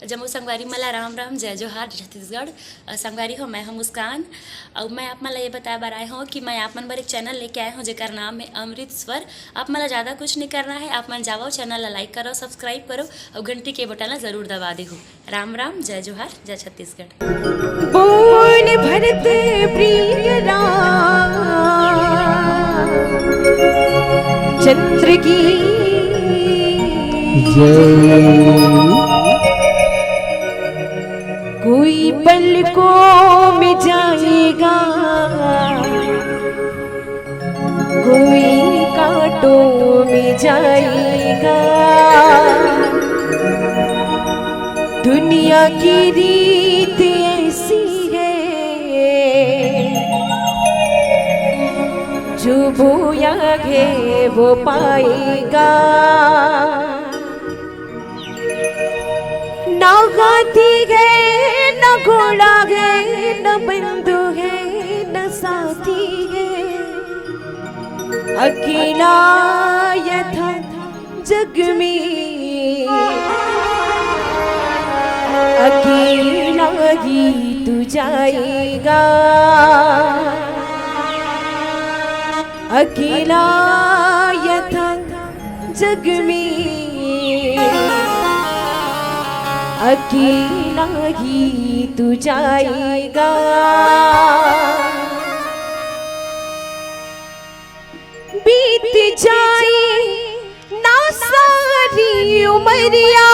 जम्मू संगवारी मला राम राम जय जोहार छत्तीसगढ़। संगवारी हो मैं हूँ मुस्कान और मैं आप मला ये बताया बार आए हूँ कि मैं आप मन बर एक चैनल लेके आए हूँ जेकर नाम है अमृतस्वर। आप मला ज़्यादा कुछ नहीं करना है, आप मन जाओ चैनल ला लाइक करो, सब्सक्राइब करो और घंटी के बटन ला जरूर दबा दे हो। राम राम जय जोहार जय छत्तीसगढ़। बोल भरत प्रिय राम चंद्र की कोई पलकों में जाएगा, कोई कांटों में जाएगा। दुनिया की रीत ऐसी है, जो बोया है वो पाएगा। ना हाथी है न घोड़ा है न बंधु है न साथी है, अकेला यथा जग में अकेला ही तू जाएगा, अकेला यथा जग में अकेला ही तू जाएगा। बीत जाए ना सारी उमरिया,